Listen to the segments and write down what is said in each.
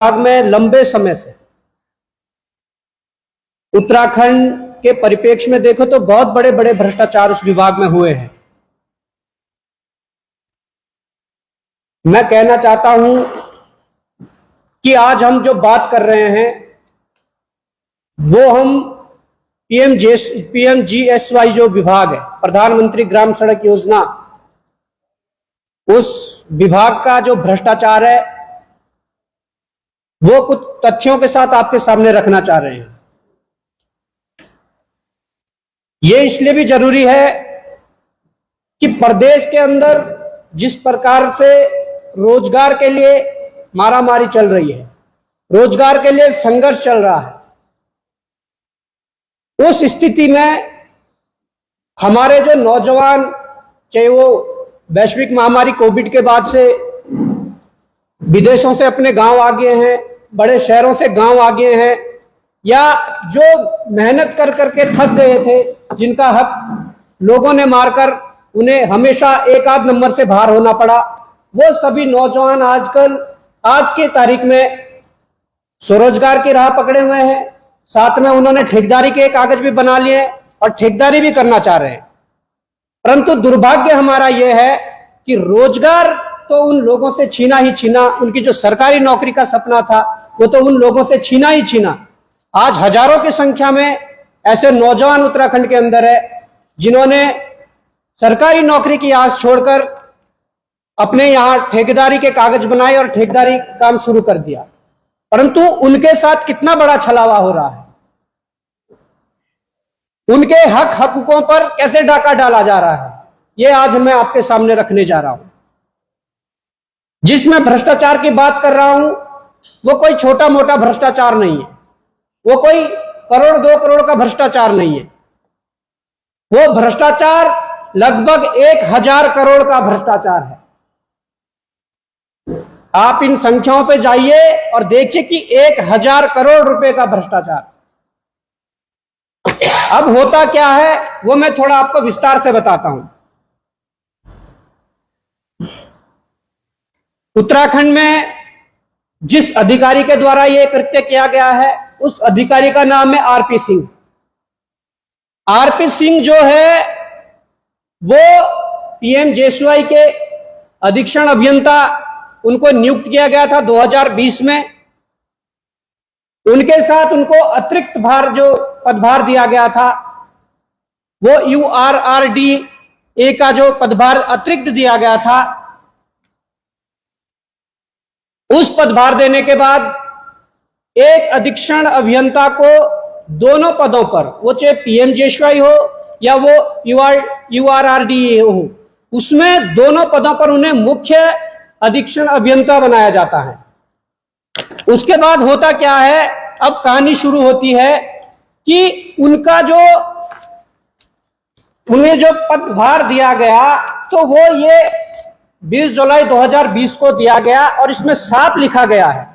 विभाग में लंबे समय से उत्तराखंड के परिप्रेक्ष्य में देखो तो बहुत बड़े बड़े भ्रष्टाचार उस विभाग में हुए हैं। मैं कहना चाहता हूं कि आज हम जो बात कर रहे हैं वो हम पीएमजीएसवाई जो विभाग है, प्रधानमंत्री ग्राम सड़क योजना, उस विभाग का जो भ्रष्टाचार है वो कुछ तथ्यों के साथ आपके सामने रखना चाह रहे हैं। ये इसलिए भी जरूरी है कि प्रदेश के अंदर जिस प्रकार से रोजगार के लिए मारामारी चल रही है, रोजगार के लिए संघर्ष चल रहा है, उस स्थिति में हमारे जो नौजवान, चाहे वो वैश्विक महामारी कोविड के बाद से विदेशों से अपने गांव आ गए हैं, बड़े शहरों से गांव आ गए हैं, या जो मेहनत कर करके थक गए थे, जिनका हक लोगों ने मारकर उन्हें हमेशा एक आध नंबर से बाहर होना पड़ा, वो सभी नौजवान आजकल आज के तारीख में स्वरोजगार की राह पकड़े हुए हैं। साथ में उन्होंने ठेकेदारी के कागज भी बना लिए और ठेकेदारी भी करना चाह रहे हैं। परंतु दुर्भाग्य हमारा यह है कि रोजगार तो उन लोगों से छीना ही छीना, उनकी जो सरकारी नौकरी का सपना था वो तो उन लोगों से छीना ही छीना। आज हजारों की संख्या में ऐसे नौजवान उत्तराखंड के अंदर है जिन्होंने सरकारी नौकरी की आस छोड़कर अपने यहां ठेकेदारी के कागज बनाए और ठेकेदारी काम शुरू कर दिया। परंतु उनके साथ कितना बड़ा छलावा हो रहा है, उनके हकूकों पर कैसे डाका डाला जा रहा है, ये आज मैं आपके सामने रखने जा रहा हूं। जिसमें भ्रष्टाचार की बात कर रहा हूं वो कोई छोटा मोटा भ्रष्टाचार नहीं है, वो कोई करोड़ 2 करोड़ का भ्रष्टाचार नहीं है, वो भ्रष्टाचार लगभग 1000 करोड़ का भ्रष्टाचार है। आप इन संख्याओं पे जाइए और देखिए कि 1000 करोड़ रुपए का भ्रष्टाचार। अब होता क्या है वो मैं थोड़ा आपको विस्तार से बताता हूं। उत्तराखंड में जिस अधिकारी के द्वारा यह कृत्य किया गया है उस अधिकारी का नाम है आरपी सिंह। आरपी सिंह जो है वो पीएमजीएसवाई के अधीक्षण अभियंता, उनको नियुक्त किया गया था 2020 में। उनके साथ उनको अतिरिक्त भार जो पदभार दिया गया था वो यूआरआरडी का जो पदभार अतिरिक्त दिया गया था, उस पदभार देने के बाद एक अधीक्षण अभियंता को दोनों पदों पर, वो चाहे पीएमजीएसवाई हो या वो यूआरआरडी हो, उसमें दोनों पदों पर उन्हें मुख्य अधीक्षण अभियंता बनाया जाता है। उसके बाद होता क्या है, अब कहानी शुरू होती है कि उन्हें जो पदभार दिया गया तो वो ये 20 जुलाई 2020 को दिया गया और इसमें साफ लिखा गया है,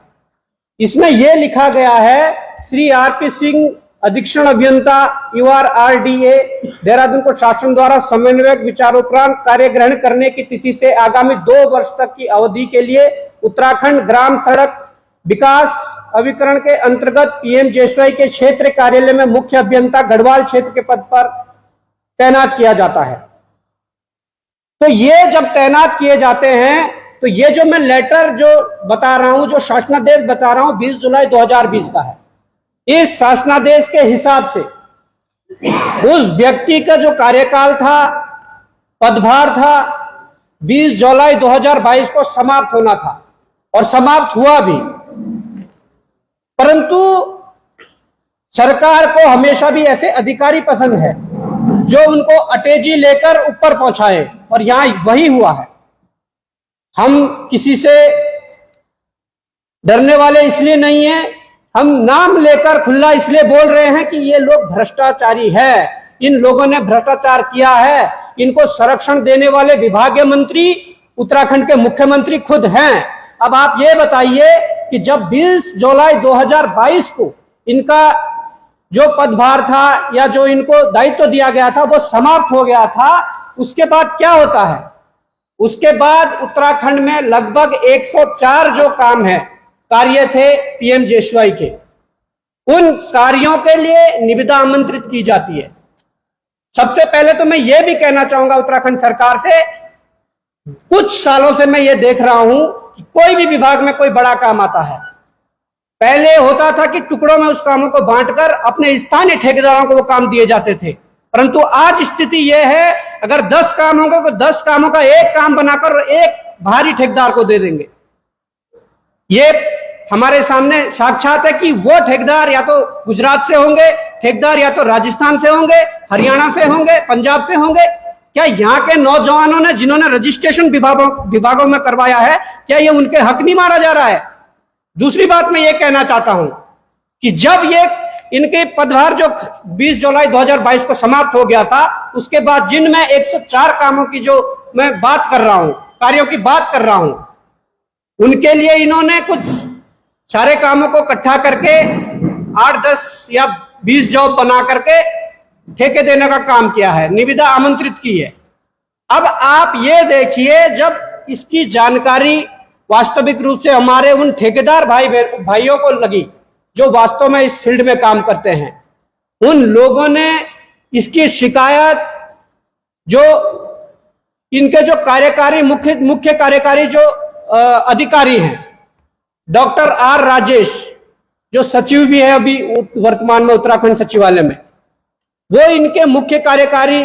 इसमें यह लिखा गया है, श्री आरपी सिंह अधीक्षण अभियंता यूआरआरडीए देहरादून को शासन द्वारा समन्वयक विचारोपरांत कार्य ग्रहण करने की तिथि से आगामी 2 वर्ष तक की अवधि के लिए उत्तराखंड ग्राम सड़क विकास अभिकरण के अंतर्गत पीएमजीएसवाई के क्षेत्र कार्यालय में मुख्य अभियंता गढ़वाल क्षेत्र के पद पर तैनात किया जाता है। तो ये जब तैनात किए जाते हैं तो ये जो मैं लेटर जो बता रहा हूं, जो शासनादेश बता रहा हूं, 20 जुलाई 2020 का है। इस शासनादेश के हिसाब से उस व्यक्ति का जो कार्यकाल था, पदभार था, 20 जुलाई 2022 को समाप्त होना था और समाप्त हुआ भी। परंतु सरकार को हमेशा भी ऐसे अधिकारी पसंद है जो उनको अटेजी लेकर ऊपर पहुंचाए, और यहां वही हुआ है। हम किसी से डरने वाले इसलिए नहीं है, हम नाम लेकर खुला इसलिए बोल रहे हैं कि ये लोग भ्रष्टाचारी है, इन लोगों ने भ्रष्टाचार किया है। इनको संरक्षण देने वाले विभागीय मंत्री उत्तराखंड के मुख्यमंत्री खुद हैं। अब आप ये बताइए कि जब 20 जुलाई 2022 को इनका जो पदभार था या जो इनको दायित्व दिया गया था वो समाप्त हो गया था, उसके बाद क्या होता है? उसके बाद उत्तराखंड में लगभग 104 जो काम है, कार्य थे पीएमजीएसवाई के, उन कार्यों के लिए निविदा आमंत्रित की जाती है। सबसे पहले तो मैं ये भी कहना चाहूंगा उत्तराखंड सरकार से, कुछ सालों से मैं ये देख रहा हूं कि कोई भी विभाग में कोई बड़ा काम आता है, पहले होता था कि टुकड़ों में उस कामों को बांटकर अपने स्थानीय ठेकेदारों को वो काम दिए जाते थे, परंतु आज स्थिति यह है अगर 10 काम होंगे तो 10 कामों का एक काम बनाकर एक भारी ठेकेदार को दे देंगे। ये हमारे सामने साक्षात है कि वो ठेकेदार या तो गुजरात से होंगे, ठेकेदार या तो राजस्थान से होंगे, हरियाणा से होंगे, पंजाब से होंगे। क्या यहाँ के नौजवानों ने जिन्होंने रजिस्ट्रेशन विभागों में करवाया है, क्या ये उनके हक नहीं मारा जा रहा है? दूसरी बात मैं ये कहना चाहता हूं कि जब ये इनके पदभार जो 20 जुलाई 2022 को समाप्त हो गया था, उसके बाद जिनमें 104 कामों की जो मैं बात कर रहा हूं, कार्यों की बात कर रहा हूं, उनके लिए इन्होंने कुछ सारे कामों को इकट्ठा करके 8, 10 या 20 जॉब बना करके ठेके देने का काम किया है, निविदा आमंत्रित की है। अब आप ये देखिए, जब इसकी जानकारी वास्तविक रूप से हमारे उन ठेकेदार भाइयों को लगी जो वास्तव में इस फील्ड में काम करते हैं, उन लोगों ने इसकी शिकायत जो इनके जो कार्यकारी मुख्य कार्यकारी जो अधिकारी हैं, डॉक्टर आर राजेश, जो सचिव भी है अभी वर्तमान में उत्तराखंड सचिवालय में, वो इनके मुख्य कार्यकारी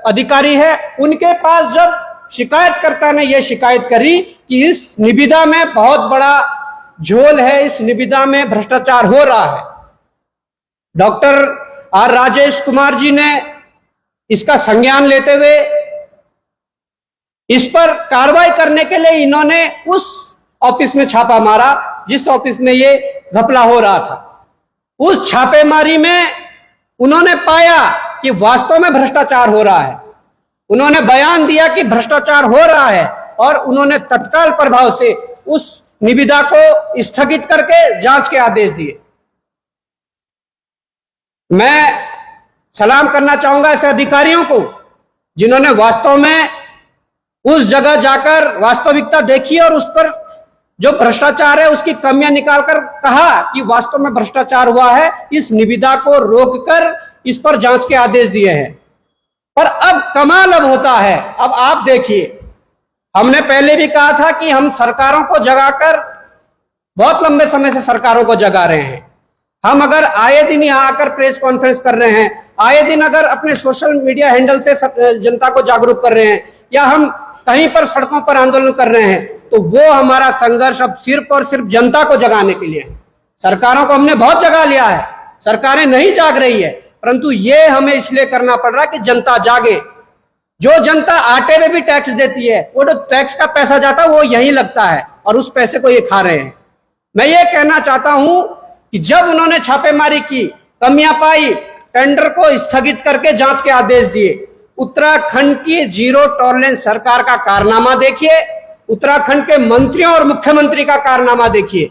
अधिकारी है। उनके पास जब शिकायतकर्ता ने यह शिकायत करी कि इस निविदा में बहुत बड़ा झोल है, इस निविदा में भ्रष्टाचार हो रहा है, डॉक्टर आर राजेश कुमार जी ने इसका संज्ञान लेते हुए इस पर कार्रवाई करने के लिए इन्होंने उस ऑफिस में छापा मारा जिस ऑफिस में ये घपला हो रहा था। उस छापेमारी में उन्होंने पाया कि वास्तव में भ्रष्टाचार हो रहा है। उन्होंने बयान दिया कि भ्रष्टाचार हो रहा है और उन्होंने तत्काल प्रभाव से उस निविदा को स्थगित करके जांच के आदेश दिए। मैं सलाम करना चाहूंगा ऐसे अधिकारियों को जिन्होंने वास्तव में उस जगह जाकर वास्तविकता देखी और उस पर जो भ्रष्टाचार है उसकी कमियां निकालकर कहा कि वास्तव में भ्रष्टाचार हुआ है, इस निविदा को रोककर इस पर जांच के आदेश दिए हैं। पर अब कमाल अब होता है, अब आप देखिए, हमने पहले भी कहा था कि हम सरकारों को जगाकर बहुत लंबे समय से सरकारों को जगा रहे हैं। हम अगर आए दिन यहाँ आकर प्रेस कॉन्फ्रेंस कर रहे हैं, आए दिन अगर अपने सोशल मीडिया हैंडल से जनता को जागरूक कर रहे हैं, या हम कहीं पर सड़कों पर आंदोलन कर रहे हैं, तो वो हमारा संघर्ष अब सिर्फ और सिर्फ जनता को जगाने के लिए है। सरकारों को हमने बहुत जगा लिया है, सरकारें नहीं जाग रही है, परंतु ये हमें इसलिए करना पड़ रहा है कि जनता जागे। जो जनता आटे में भी टैक्स देती है, वो जो टैक्स का पैसा जाता है वो यहीं लगता है और उस पैसे को ये खा रहे हैं। मैं ये कहना चाहता हूं कि जब उन्होंने छापेमारी की, कमियां पाई, टेंडर को स्थगित करके जांच के आदेश दिए, उत्तराखंड की जीरो टॉलरेंस सरकार का कारनामा देखिए, उत्तराखंड के मंत्रियों और मुख्यमंत्री का कारनामा देखिए।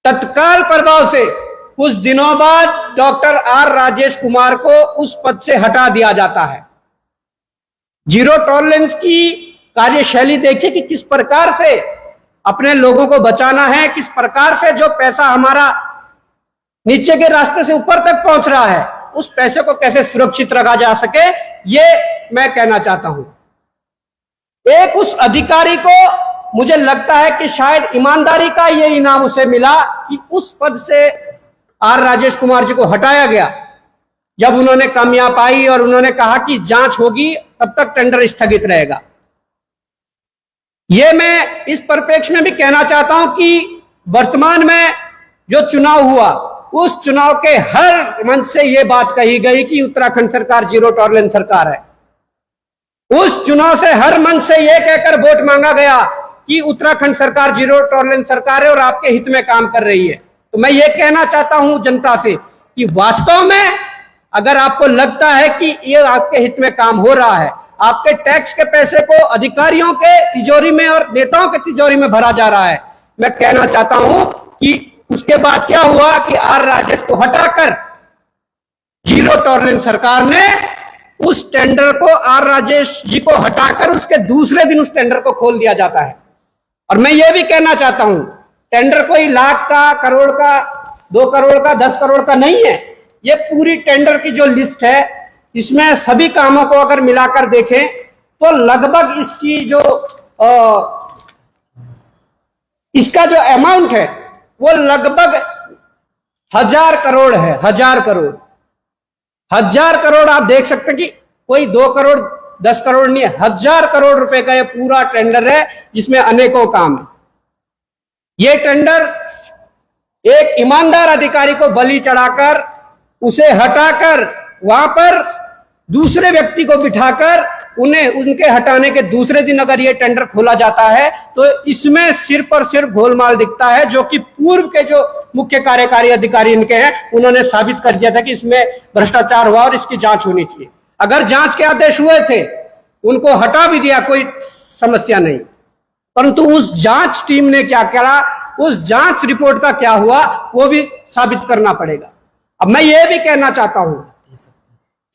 तत्काल प्रभाव से कुछ दिनों बाद डॉक्टर आर राजेश कुमार को उस पद से हटा दिया जाता है। जीरो टॉलरेंस की कार्यशैली देखिए कि किस प्रकार से अपने लोगों को बचाना है, किस प्रकार से जो पैसा हमारा नीचे के रास्ते से ऊपर तक पहुंच रहा है, उस पैसे को कैसे सुरक्षित रखा जा सके, ये मैं कहना चाहता हूं। एक उस अधिकारी को मुझे लगता है कि शायद ईमानदारी का ये इनाम उसे मिला कि उस पद से आर राजेश कुमार जी को हटाया गया। जब उन्होंने कमियां पाई और उन्होंने कहा कि जांच होगी तब तक टेंडर स्थगित रहेगा। यह मैं इस परिप्रेक्ष्य में भी कहना चाहता हूं कि वर्तमान में जो चुनाव हुआ, उस चुनाव के हर मंच से यह बात कही गई कि उत्तराखंड सरकार जीरो टॉलरेंस सरकार है। उस चुनाव से हर मंच से यह कहकर वोट मांगा गया कि उत्तराखंड सरकार जीरो टॉलरेंस सरकार है और आपके हित में काम कर रही है। तो मैं ये कहना चाहता हूं जनता से कि वास्तव में अगर आपको लगता है कि ये आपके हित में काम हो रहा है, आपके टैक्स के पैसे को अधिकारियों के तिजोरी में और नेताओं के तिजोरी में भरा जा रहा है, मैं कहना चाहता हूं कि उसके बाद क्या हुआ कि आर राजेश को हटाकर जीरो टॉलरेंस सरकार ने उस टेंडर को, आर राजेश जी को हटाकर उसके दूसरे दिन उस टेंडर को खोल दिया जाता है। और मैं ये भी कहना चाहता हूं, टेंडर कोई लाख का, करोड़ का, 2 करोड़ का, 10 करोड़ का नहीं है। ये पूरी टेंडर की जो लिस्ट है, इसमें सभी कामों को अगर मिलाकर देखें तो लगभग इसकी जो इसका जो अमाउंट है वो लगभग 1000 करोड़ है। 1000 करोड़, 1000 करोड़ आप देख सकते हैं कि कोई 2 करोड़ 10 करोड़ नहीं है, 1000 करोड़ रुपए का ये पूरा टेंडर है, जिसमें अनेकों काम है। ये टेंडर एक ईमानदार अधिकारी को बलि चढ़ाकर, उसे हटाकर वहां पर दूसरे व्यक्ति को बिठाकर उन्हें उनके हटाने के दूसरे दिन अगर ये टेंडर खोला जाता है तो इसमें सिर्फ और सिर्फ गोलमाल दिखता है, जो कि पूर्व के जो मुख्य कार्यकारी अधिकारी इनके हैं उन्होंने साबित कर दिया था कि इसमें भ्रष्टाचार हुआ और इसकी जांच होनी चाहिए। अगर जांच के आदेश हुए थे, उनको हटा भी दिया, कोई समस्या नहीं, परंतु उस जांच टीम ने क्या करा, उस जांच रिपोर्ट का क्या हुआ, वो भी साबित करना पड़ेगा। अब मैं ये भी कहना चाहता हूं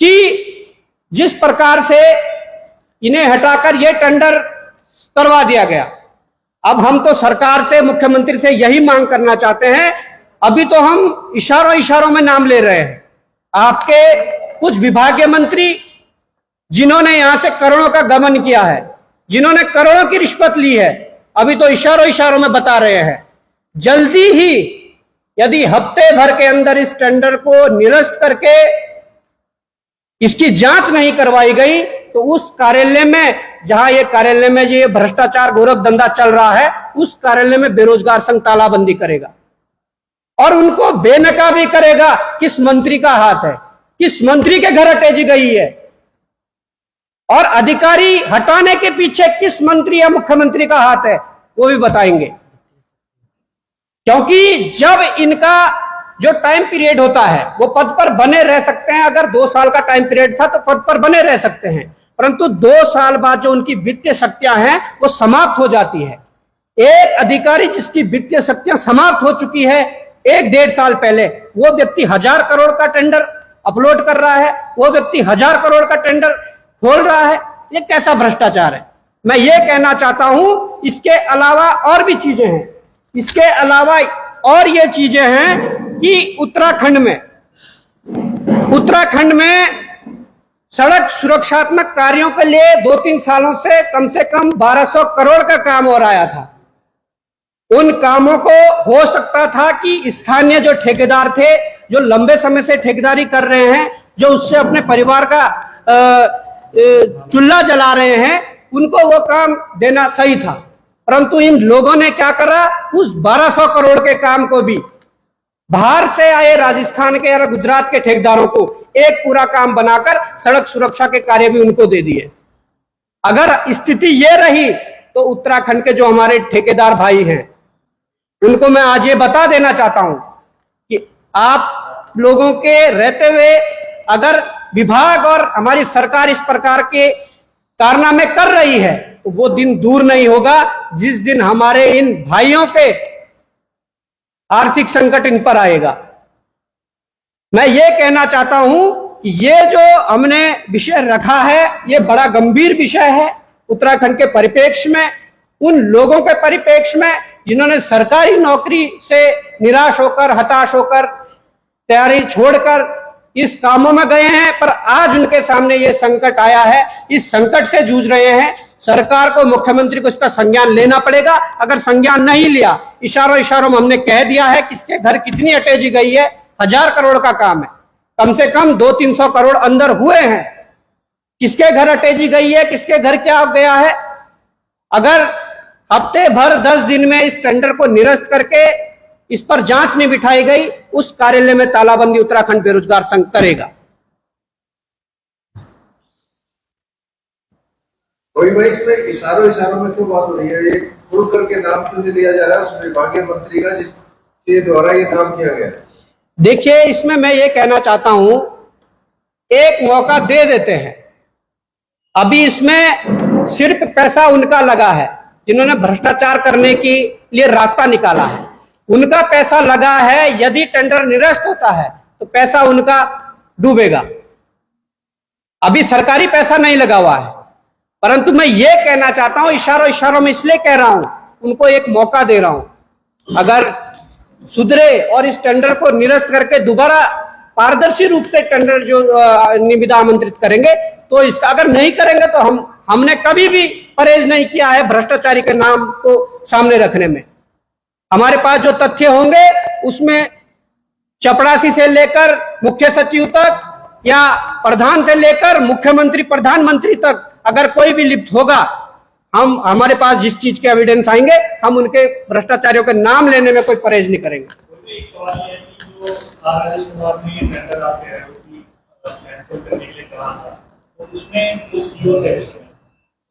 कि जिस प्रकार से इन्हें हटाकर यह टेंडर करवा दिया गया, अब हम तो सरकार से, मुख्यमंत्री से यही मांग करना चाहते हैं। अभी तो हम इशारों में नाम ले रहे हैं। आपके कुछ विभागीय मंत्री जिन्होंने यहां से करोड़ों का गबन किया है, जिन्होंने करोड़ों की रिश्वत ली है, अभी तो इशारों में बता रहे हैं। जल्दी ही यदि हफ्ते भर के अंदर इस टेंडर को निरस्त करके इसकी जांच नहीं करवाई गई तो उस कार्यालय में, जहां ये कार्यालय में ये भ्रष्टाचार गोरख धंधा चल रहा है, उस कार्यालय में बेरोजगार संघ तालाबंदी करेगा और उनको बेनकाबी करेगा। किस मंत्री का हाथ है, किस मंत्री के घर अटैची गई है, और अधिकारी हटाने के पीछे किस मंत्री या मुख्यमंत्री का हाथ है, वो भी बताएंगे। क्योंकि जब इनका जो टाइम पीरियड होता है वो पद पर बने रह सकते हैं। अगर 2 साल का टाइम पीरियड था तो पद पर बने रह सकते हैं, परंतु 2 साल बाद जो उनकी वित्तीय शक्तियां हैं वो समाप्त हो जाती है। एक अधिकारी जिसकी वित्तीय शक्तियां समाप्त हो चुकी है 1-1.5 साल पहले, वो व्यक्ति 1000 करोड़ का टेंडर अपलोड कर रहा है, वो व्यक्ति 1000 करोड़ का टेंडर खोल रहा है। ये कैसा भ्रष्टाचार है? मैं ये कहना चाहता हूं, इसके अलावा और भी चीजें हैं। इसके अलावा और ये चीजें हैं कि उत्तराखंड में सड़क सुरक्षात्मक कार्यों के लिए 2-3 सालों से कम 1200 करोड़ का काम हो रहा था। उन कामों को हो सकता था कि स्थानीय जो ठेकेदार थे, जो लंबे समय से ठेकेदारी कर रहे हैं, जो उससे अपने परिवार का चूल्हा जला रहे हैं, उनको वो काम देना सही था। परंतु इन लोगों ने क्या करा, उस 1200 करोड़ के काम को भी बाहर से आए राजस्थान के या गुजरात के ठेकेदारों को एक पूरा काम बनाकर सड़क सुरक्षा के कार्य भी उनको दे दिए। अगर स्थिति ये रही तो उत्तराखंड के जो हमारे ठेकेदार भाई हैं, उनको मैं आज ये बता देना चाहता हूं कि आप लोगों के रहते हुए अगर विभाग और हमारी सरकार इस प्रकार के कारनामे कर रही है तो वो दिन दूर नहीं होगा जिस दिन हमारे इन भाइयों के आर्थिक संकट इन पर आएगा। मैं ये कहना चाहता हूं कि ये जो हमने विषय रखा है ये बड़ा गंभीर विषय है उत्तराखंड के परिप्रेक्ष्य में, उन लोगों के परिप्रेक्ष्य में जिन्होंने सरकारी नौकरी से निराश होकर, हताश होकर, तैयारी छोड़कर इस कामों में गए हैं, पर आज उनके सामने ये संकट आया है, इस संकट से जूझ रहे हैं। सरकार को, मुख्यमंत्री को इसका संज्ञान लेना पड़ेगा। अगर संज्ञान नहीं लिया, इशारों में हमने कह दिया है किसके घर कितनी अटैची गई है, 1000 करोड़ का काम है, कम से कम 200-300 करोड़ अंदर हुए हैं। किसके घर अटैची गई है, किसके घर क्या गया है, अगर हफ्ते भर 10 दिन में इस टेंडर को निरस्त करके इस पर जांच नहीं बिठाई गई, उस कार्यालय में तालाबंदी उत्तराखंड बेरोजगार संघ करेगा। कोई भाई इसमें इशारों में क्यों बात हो रही है? ये खुल करके नाम क्यों नहीं लिया जा रहा है उस विभागीय मंत्री का जिसके द्वारा ये काम किया गया? देखिए, इसमें मैं ये कहना चाहता हूं, एक मौका दे देते हैं। अभी इसमें सिर्फ पैसा उनका लगा है जिन्होंने भ्रष्टाचार करने के लिए रास्ता निकाला है, उनका पैसा लगा है। यदि टेंडर निरस्त होता है तो पैसा उनका डूबेगा। अभी सरकारी पैसा नहीं लगा हुआ है, परंतु मैं ये कहना चाहता हूं, इशारों में इसलिए कह रहा हूं उनको एक मौका दे रहा हूं, अगर सुधरे और इस टेंडर को निरस्त करके दोबारा पारदर्शी रूप से टेंडर जो निविदा आमंत्रित करेंगे तो इसका, अगर नहीं करेंगे तो हमने कभी भी परहेज नहीं किया है भ्रष्टाचारी के नाम को सामने रखने में। हमारे पास जो तथ्य होंगे उसमें चपरासी से लेकर मुख्य सचिव तक या प्रधान से लेकर मुख्यमंत्री प्रधानमंत्री तक अगर कोई भी लिप्त होगा, हमारे पास जिस चीज के एविडेंस आएंगे हम उनके भ्रष्टाचारियों के नाम लेने में कोई परहेज नहीं करेंगे। एक सवाल ये है कि जो राजेश कुमार ने ये टेंडर आपके है उसकी कैंसिल करने के लिए कहा था, तो उसमें जो सीओ थे उसमें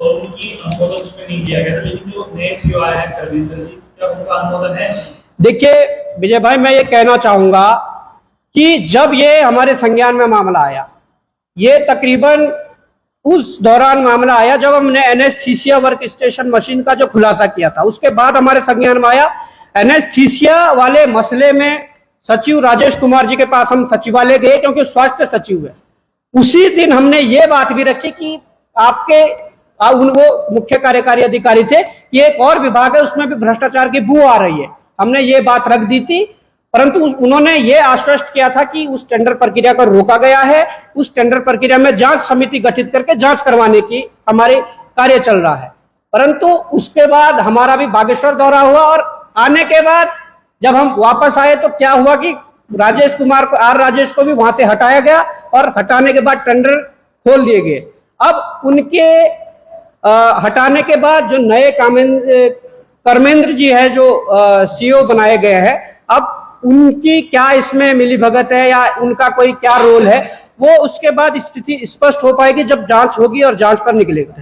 तो उनकी अनुमोदन उसमें नहीं दिया गया था, लेकिन जो नए सीओ आए हैं सर्विंदर जी, क्या उनका अनुमोदन है? देखिए विजय भाई, मैं ये कहना चाहूंगा कि जब ये हमारे संज्ञान में मामला आया, ये तकरीबन उस दौरान मामला आया जब हमने एनेस्थीसिया वर्क स्टेशन मशीन का जो खुलासा किया था, उसके बाद हमारे संज्ञान में आया। एनेस्थीसिया वाले मसले में सचिव राजेश कुमार जी के पास हम सचिवालय गए क्योंकि स्वास्थ्य सचिव है। उसी दिन हमने ये बात भी रखी कि आपके वो मुख्य कार्यकारी अधिकारी थे कि एक और विभाग है उसमें भी भ्रष्टाचार की बू आ रही है, हमने ये बात रख दी थी। परंतु उन्होंने ये आश्वस्त किया था कि उस टेंडर प्रक्रिया को रोका गया है, उस टेंडर प्रक्रिया में जांच समिति गठित करके जांच करवाने की हमारे कार्य चल रहा है। परंतु उसके बाद हमारा भी बागेश्वर दौरा हुआ और आने के बाद जब हम वापस आए तो क्या हुआ कि राजेश कुमार को, राजेश को भी वहां से हटाया गया और हटाने के बाद टेंडर खोल दिए गए। अब उनके हटाने के बाद जो नए कर्मेंद्र जी है जो सीईओ बनाए गए हैं, अब उनकी क्या इसमें मिलीभगत है या उनका कोई क्या रोल है, वो उसके बाद स्थिति स्पष्ट हो पाएगी जब जांच होगी और जांच पर निकलेगा।